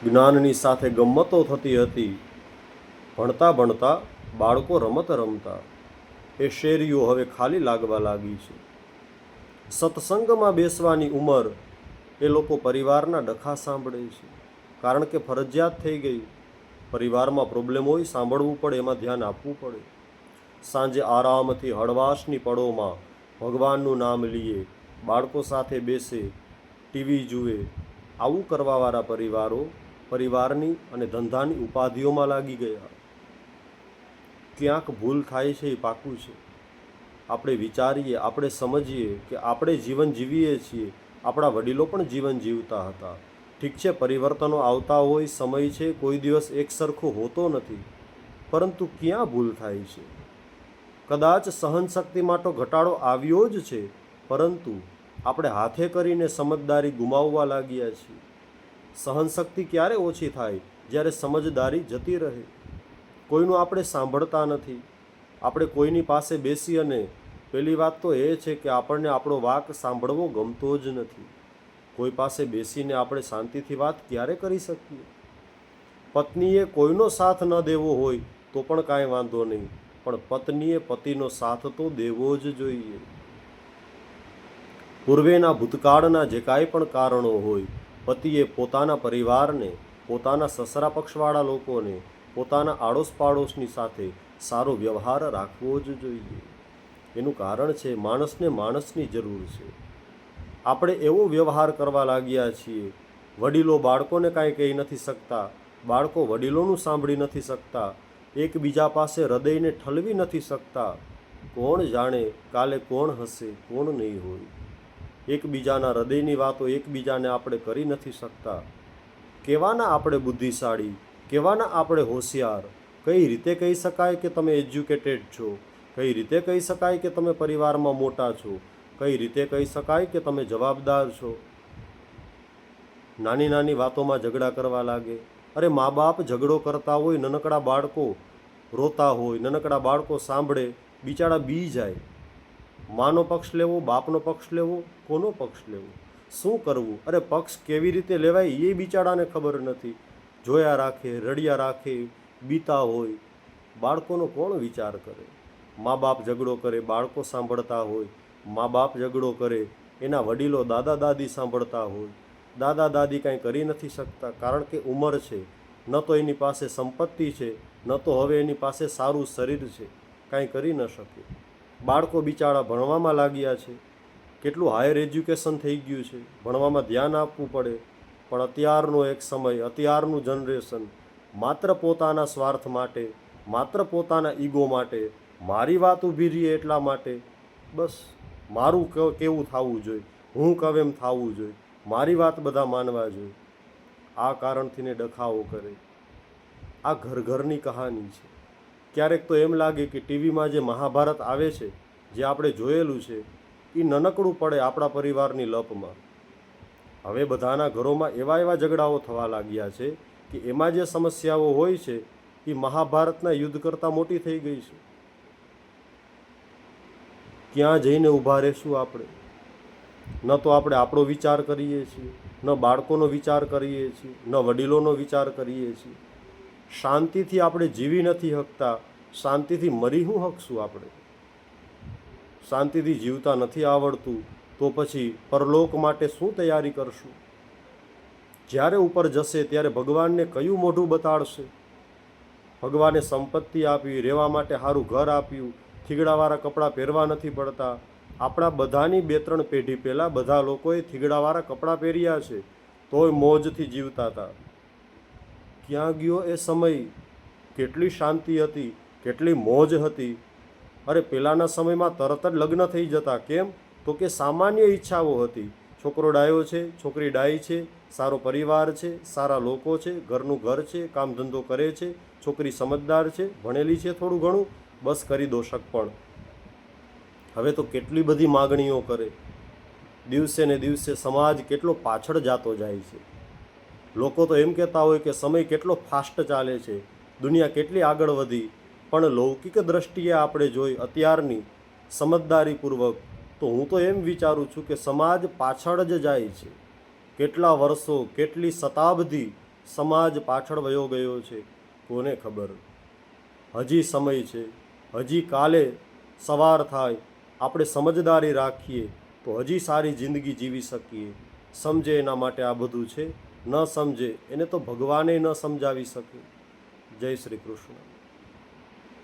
જ્ઞાનની સાથે ગમ્મતો થતી હતી. ભણતા ભણતા બાળકો રમત રમતા. એ શેરીઓ હવે ખાલી લાગવા લાગી છે. સત્સંગમાં બેસવાની ઉંમર એ લોકો પરિવારના ડખા સાંભળે છે, કારણ કે ફરજિયાત થઈ ગઈ. પરિવારમાં પ્રોબ્લેમ હોય, સાંભળવું પડે, એમાં ધ્યાન આપવું પડે. સાંજે આરામથી હળવાશની પળોમાં ભગવાનનું નામ લીએ, બાળકો સાથે બેસે, ટીવી જુએ. આવું કરવાવાળા પરિવારો પરિવારની અને ધંધાની ઉપાધિઓમાં લાગી ગયા. ક્યાંક ભૂલ થાય છે એ પાકું છે. આપણે વિચારીએ, આપણે સમજીએ કે આપણે જીવન જીવીએ છીએ, આપણા વડીલો પણ જીવન જીવતા હતા. ઠીક છે, પરિવર્તનો આવતા હોય, સમય છે, કોઈ દિવસ એક સરખો હોતો નથી, પરંતુ ક્યાં ભૂલ થાય છે? કદાચ સહનશક્તિમાં તો ઘટાડો આવ્યો જ છે, પરંતુ આપણે હાથે કરીને સમજદારી ગુમાવવા લાગ્યા છીએ. સહનશક્તિ ક્યારે ઓછી થાય? જ્યારે સમજદારી જતી રહે. કોઈનું આપણે સાંભળતા નથી. આપણે કોઈની પાસે બેસી, અને પહેલી વાત તો એ છે કે આપણને આપણો વાક સાંભળવો ગમતો જ નથી. કોઈ પાસે બેસીને આપણે શાંતિથી વાત ક્યારે કરી શકીએ? પત્નીએ કોઈનો સાથ ન દેવો હોય તો પણ કાંઈ વાંધો નહીં, પણ પત્નીએ પતિનો સાથ તો દેવો જ જોઈએ. પૂર્વેના ભૂતકાળના જે કાંઈ પણ કારણો હોય, પતિએ પોતાના પરિવારને, પોતાના સસરા પક્ષવાળા લોકોને, પોતાના આડોશ પાડોશની સાથે સારો વ્યવહાર રાખવો જ જોઈએ. એનું કારણ છે, માણસને માણસની જરૂર છે. આપણે એવો વ્યવહાર કરવા લાગ્યા છીએ. વડીલો બાળકોને કાંઈ કહી નથી શકતા, બાળકો વડીલોનું સાંભળી નથી શકતા, એકબીજા પાસે હૃદયને ઠલવી નથી શકતા. કોણ જાણે કાલે કોણ હશે, કોણ નહીં હોય. એકબીજાના હૃદયની વાતો એકબીજાને આપણે કરી નથી શકતા. કેવાના આપણે બુદ્ધિશાળી, કેવાના આપણે હોશિયાર? કઈ રીતે કહી શકાય કે તમે એજ્યુકેટેડ છો? કઈ રીતે કહી શકાય કે તમે પરિવારમાં મોટા છો? કઈ રીતે કહી શકાય કે તમે જવાબદાર છો? નાની નાની વાતોમાં ઝઘડા કરવા લાગે. અરે, મા બાપ ઝઘડો કરતા હોય, નાનકડા બાળકો રોતા હોય, નાનકડા બાળકો સાંભળે, બિચારા બી જાય. માનો પક્ષ લેવો, બાપનો પક્ષ લેવો, કોનો પક્ષ લેવો, શું કરવું? અરે, પક્ષ કેવી રીતે લેવાય એ બિચારાને ખબર નથી. જોયા રાખે, રડ્યા રાખે, બીતા હોય. બાળકોનો કોણ વિચાર કરે? મા બાપ ઝઘડો કરે, બાળકો સાંભળતા હોય. મા બાપ ઝઘડો કરે, એના વડીલો દાદા દાદી સાંભળતા હોય. દાદા દાદી કાંઈ કરી નથી શકતા, કારણ કે ઉંમર છે. ન તો એની પાસે સંપત્તિ છે, ન તો હવે એની પાસે સારું શરીર છે, કાંઈ કરી ન શકે. બાળકો બિચારા ભણવામાં લાગ્યા છે. કેટલું હાયર એજ્યુકેશન થઈ ગયું છે, ભણવામાં ધ્યાન આપવું પડે. પણ અત્યારનો એક સમય, અત્યારનું જનરેશન માત્ર પોતાના સ્વાર્થ માટે, માત્ર પોતાના ઈગો માટે, મારી વાત ઊભી રહી એટલા માટે, બસ મારું કેવું થવું જોઈએ, હું કહું એમ થવું જોઈએ, મારી વાત બધા માનવા જોઈએ. આ કારણથી ને ડખાઓ કરે. આ ઘર ઘરની કહાની છે. ક્યારેક તો એમ લાગે કે ટીવીમાં જે મહાભારત આવે છે, જે આપણે જોયેલું છે, એ નનકડું પડે આપણા પરિવારની લપમાં. હવે બધાના ઘરોમાં એવા એવા ઝઘડાઓ થવા લાગ્યા છે કે એમાં જે સમસ્યાઓ હોય છે એ મહાભારતના યુદ્ધ કરતાં મોટી થઈ ગઈ છે. ક્યાં જઈને ઊભા રહેશું આપણે? ન તો આપણે આપણો વિચાર કરીએ છીએ, ન બાળકોનો વિચાર કરીએ છીએ, ન વડીલોનો વિચાર કરીએ છીએ. શાંતિથી આપણે જીવી નથી શકતા, શાંતિથી મરી શું શકશું આપણે? શાંતિથી જીવતા નથી આવડતું તો પછી પરલોક માટે શું તૈયારી કરશું? જ્યારે ઉપર જશે ત્યારે ભગવાનને કયું મોઢું બતાડશે? ભગવાને સંપત્તિ આપી, રહેવા માટે સારું ઘર આપ્યું, થીગડાવાળા કપડાં પહેરવા નથી પડતા. આપણા બધાની 2-3 પેઢી પહેલાં બધા લોકોએ થીગડાવાળા કપડાં પહેર્યા છે, તોય મોજથી જીવતા હતા. ક્યાં ગયો એ સમય? કેટલી શાંતિ હતી, કેટલી મોજ હતી. અરે, પહેલાંના સમયમાં તરત જ લગ્ન થઈ જતા. કેમ? તો કે સામાન્ય ઈચ્છાઓ હતી. છોકરો ડાયો છે, છોકરી ડાઈ છે, સારો પરિવાર છે, સારા લોકો છે, ઘરનું ઘર છે, કામ ધંધો કરે છે, છોકરી સમજદાર છે, ભણેલી છે થોડું ઘણું, બસ કરી દો શકપણ. હવે તો કેટલી બધી માગણીઓ કરે. દિવસે ને દિવસે સમાજ કેટલો પાછળ જતો જાય છે. લોકો તો એમ કહેતા હોય કે સમય કેટલો ફાસ્ટ ચાલે છે, દુનિયા કેટલી આગળ વધી. પણ લૌકિક દ્રષ્ટિએ આપણે જોઈ અત્યારની સમજદારીપૂર્વક, તો હું તો એમ વિચારું છું કે સમાજ પાછળ જ જાય છે. કેટલા વર્ષો, કેટલી શતાબ્દી સમાજ પાછળ વયો ગયો છે, કોને ખબર. હજી સમય છે, હજી કાલે સવાર થાય, આપણે સમજદારી રાખીએ તો હજી સારી જિંદગી જીવી શકીએ. સમજે એના માટે આ બધું છે, ન સમજે એને તો ભગવાને ન સમજાવી શકે. જય શ્રી કૃષ્ણ.